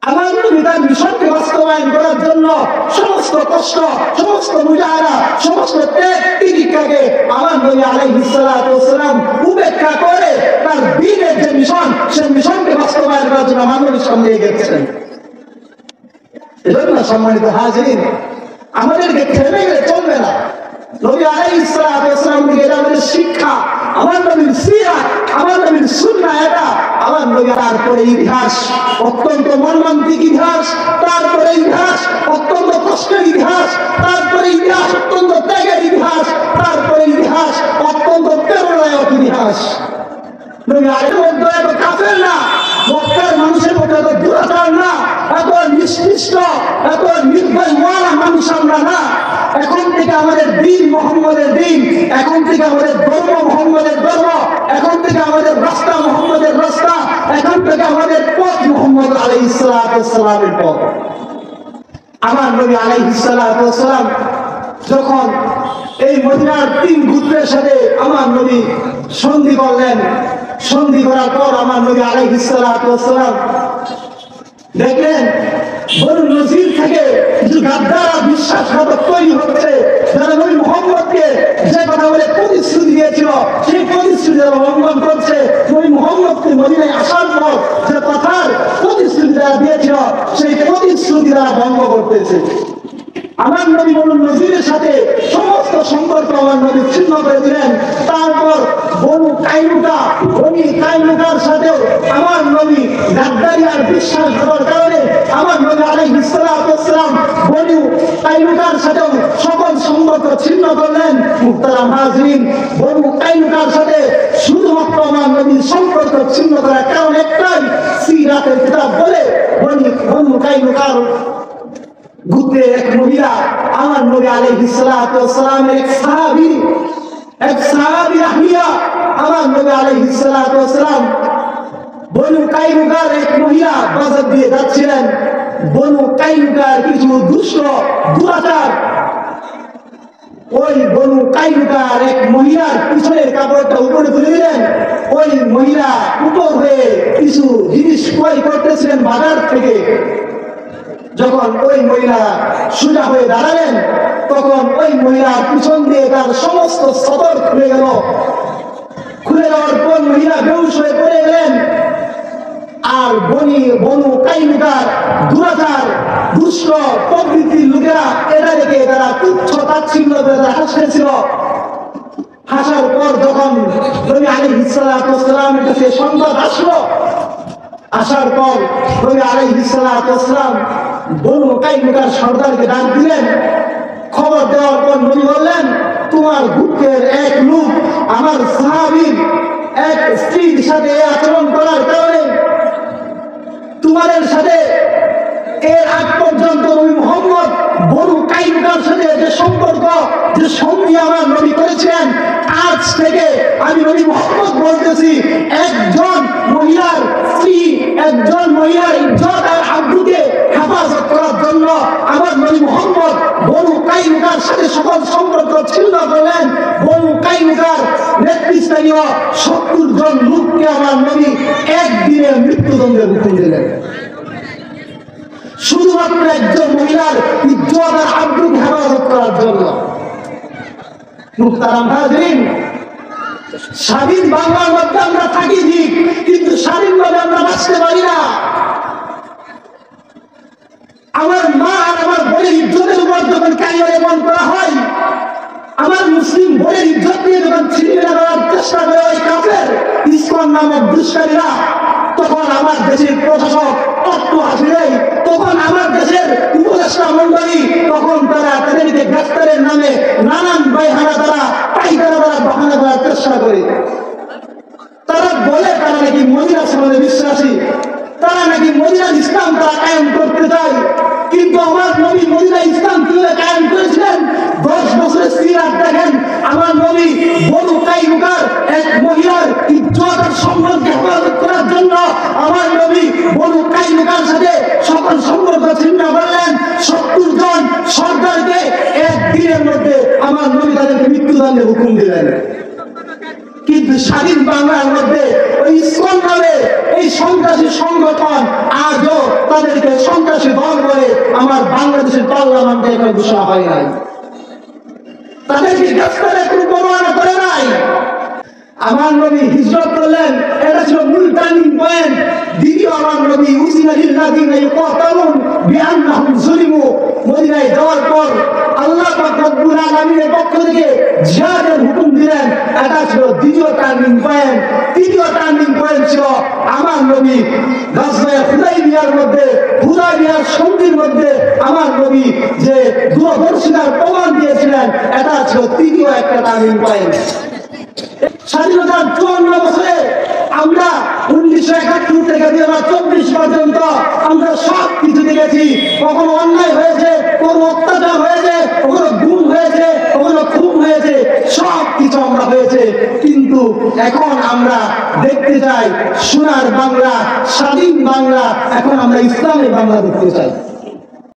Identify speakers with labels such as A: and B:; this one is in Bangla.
A: আমার নবী তার মিশনকে বাস্তবায়ন করার জন্য সমস্ত কষ্ট, সমস্ত মুজাহাদা, সমস্ত ত্যাগ তিতিক্ষাকে আমার নবী আলাইহিস সালাতু ওয়াস সালাম উপেক্ষা করে তার দ্বীনের যে মিশন, সেই মিশনকে বাস্তবায়ন করার জন্য আমার নবীর সামনে এগিয়ে গেছেন। এজন্য সম্মানিত হাজিরিন, আমাদেরকে থেমে গেলে চলবে না। নবী আলাইহিস সালাতু ওয়াস সালাম থেকে আমাদের শিক্ষা, আমার নবীর সিরাত, আমার নবীর সুন্নাহ, এটা আমার নবী। তারপরে ইতিহাস, অত্যন্ত মর্মান্তিক ইতিহাস, তারপরে ইতিহাস অত্যন্ত কষ্টের ইতিহাস, তারপরে ইতিহাস অত্যন্ত ত্যাগের ইতিহাস, তারপরে ইতিহাস অত্যন্ত প্রেরণাদায়ক ইতিহাস। নবী আগের মধ্যে এত কাফের না, মক্কার মানুষের মধ্যে এত দুরাচার না, এত নিষ্কৃষ্ট, এত নির্দয়ওয়ালা মানুষ আমরা না। এখন থেকে আমাদের দিন মুহাম্মদের দিন, এখন থেকে আমাদের ধর্ম মুহাম্মদের ধর্ম, এখন থেকে আমাদের রাস্তা মুহাম্মদের রাস্তা, এখন থেকে আমাদের পথ মুহাম্মদ আলাইহিস সালাতু ওয়াস সালামের পথ। আমার নবী আলাইহিস সালাতু ওয়াস সালাম যখন এই মদিনার 3 গোত্রের সাথে আমার নবী সন্ধি করলেন, সন্ধি করার পর আমার নবী আলাইহিস সালাতু ওয়াস সালাম দেখলেন বনু নজির থেকে কিছু গাদ্দার বিশ্বাসঘাতক তৈরি হচ্ছে, যারা নবী মুহাম্মদকে যে কথা বলে প্রতিশ্রুতি দিয়েছিল সেই প্রতিশ্রুতি যারা লঙ্ঘন করছে। নবী মুহাম্মদকে মদিনায় আসার পর যে কথার প্রতিশ্রুতি যারা দিয়েছিল সেই প্রতিশ্রুতি তারা ভঙ্গ করতেছে। আমার নবী বনু নজিরের সাথে সমস্ত সম্পর্ক আমার নবী ছিন্ন করে দিলেন। তারপর বনু কাইনুকার সাথে আমার নবী গাদ্দারি আর বিশ্বাস করার কারণে আমার নবী আলাইহিস সালাতু ওয়াস সালাম বনু কাইনুকার সাথে সকল সম্পর্ক ছিন্ন করলেন। মুহতারাম হাজিরিন, বনু কাইনুকার সাথে শুধুমাত্র আমার নবীর সম্পর্ক ছিন্ন করার কারণ একটাই, সিরাতের কিতাব বলে বনু কাইনুকার গোত্রের এক মহিলা আমার নবী আলাইহিস সালাতু ওয়াস সালামের এক সাহাবী রাহিয়া আমার নবী আলাইহিস সালাতু ওয়াস সালাম বনু কাইনুকার এক মহিলা বাজার দিয়ে যাচ্ছিলেন। বনু কাইনুকার কিছু দুষ্ট দুরাচার ওই বনু কাইনুকার এক মহিলার পিছনের কাপড়টা উপরে তুলে দিলেন। ওই মহিলা উপর হয়ে কিছু জিনিস ক্রয় করতেছিলেন বাজার থেকে। যখন ওই মহিলা সোজা হয়ে দাঁড়ালেন তখন ওই মহিলার পিছন দিয়ে তার সমস্ত সদর খুলে গেল। খুলে যাওয়ার পর মহিলা বেহুশ হয়ে পড়ে গেলেন। আর বনু কাইনুকার দুরাচার দুষ্ট প্রবৃত্তির লোকেরা এটা দেখে তারা তুচ্ছ তাচ্ছিল্য করে তারা হাসতেছিল। হাসার পর যখন নবী আলাইহিস সালাতু ওয়াস সালামের কাছে সংবাদ আসলো, আসার পর নবী আলাইহিস সালাতু ওয়াস সালাম বনু কাইনুকার সর্দারকে ডাক দিলেন। খবর দেওয়ার পর নবী বললেন, তোমার গোত্রের এক লোক আমার সাহাবীর এক স্ত্রীর সাথে আচরণ করার কারণে তোমাদের সাথে এর আগ পর্যন্ত নবী মুহাম্মদ বনু কাইনুকার সাথে যে সম্পর্ক, যে সন্ধি আমার নবী করেছিলেন, আজ থেকে আমি নবী মুহাম্মদ বলতেছি, একজন মহিলার স্ত্রী, একজন মহিলার ইজ্জত আর আব্রুকে হেফাজত করার জন্য আমার নবী মুহাম্মদ বনু কাইনুকার সাথে সকল সম্পর্ক ছিন্ন করলেন। বনু কাইনুকার নেতৃস্থানীয় 70 জন লোককে আমার নবী একদিনের মৃত্যুদণ্ডের হুকুম দিলেন, শুধুমাত্র একজন মহিলার ইজ্জত আর আব্রুকে হেফাজত করার জন্য। মুহতারাম হাজিরিন, স্বাধীন বাংলার মধ্যে আমরা থাকি ঠিক, কিন্তু স্বাধীনভাবে আমরা বাঁচতে পারি না। আমার মা আর আমার বোনের ইজ্জতের উপর যখন কারিগরি মন করা হয়, আমার মুসলিম বোনের ইজ্জত নিয়ে যখন ছিনিমিনি করার চেষ্টা করে ওই কাফের ইসকন নামক দুষ্কারীরা, তখন আমার দেশের প্রশাসক তত্ত্ব আসলে, তখন আমার দেশের উপদেষ্টা মন্ডলী, তখন তারা তাদেরকে গ্রেফতারের নামে নানান বাইহানা দ্বারা পাইকারা দ্বারা বাহানা করার চেষ্টা করে। তারা বলে তারা নাকি মদিনা সমাজে বিশ্বাসী, তারা নাকি মদিনার ইসলাম তারা কায়েম করতে চায়। কিন্তু আমার নবী মদিনা ইসলাম কিভাবে কায়েম করেছিলেন 10 বছরের সিরাত দেখেন। আমার নবী বনু কাইনুকার এক মহিলার ইজ্জত আর সম্মানকে হেফাজত করার জন্য আমার নবী বনু কাইনুকার সাথে সকল সম্পর্ক ছিন্ন করলেন। 70 জন সরকারকে একদিনের মধ্যে আমার নবী তাদেরকে মৃত্যুদণ্ডের হুকুম দিলেন। কিন্তু স্বাধীন বাংলার মধ্যে ওই ইসকন নামে এই সন্ত্রাসী সংগঠন আজও তাদেরকে সন্ত্রাসী দল বলে আমার বাংলাদেশের পার্লামেন্টে এখানে ঘোষণা হয় নাই, তাদেরকে গ্রেফতারের কোনো প্রমাণ করে নাই। আমার নবী হিজরত করলেন, এটা ছিল মূল টার্নিং পয়েন্ট। দ্বিতীয় আমার নবী উযিনা লিল্লাযিনা ইউকাতালুন বিআন্নাহুম যুলিমু, মদিনায় যাওয়ার পর আল্লাহ পাক রব্বুল আলামিনের পক্ষ থেকে জিহাদের হুকুম দিলেন, এটা ছিল দ্বিতীয় টার্নিং পয়েন্ট। তৃতীয় টার্নিং পয়েন্ট ছিল আমার নবী গাজওয়ে হুদায়বিয়ার সন্ধির মধ্যে আমার নবী যে দূরদর্শিতার প্রমাণ দিয়েছিলেন, এটা ছিল তৃতীয় একটা টার্নিং পয়েন্ট। স্বাধীনতার 54 বছরে আমরা 1971 থেকে 2024 পর্যন্ত আমরা সব কিছু দেখেছি। কখনো অন্যায় হয়েছে, কখনো অত্যাচার হয়েছে, কখনো গুম হয়েছে, কখনো খুন হয়েছে, সব কিছু আমরা হয়েছে। কিন্তু এখন আমরা দেখতে চাই সোনার বাংলা, স্বাধীন বাংলা, এখন আমরা ইসলামের বাংলা দেখতে চাই।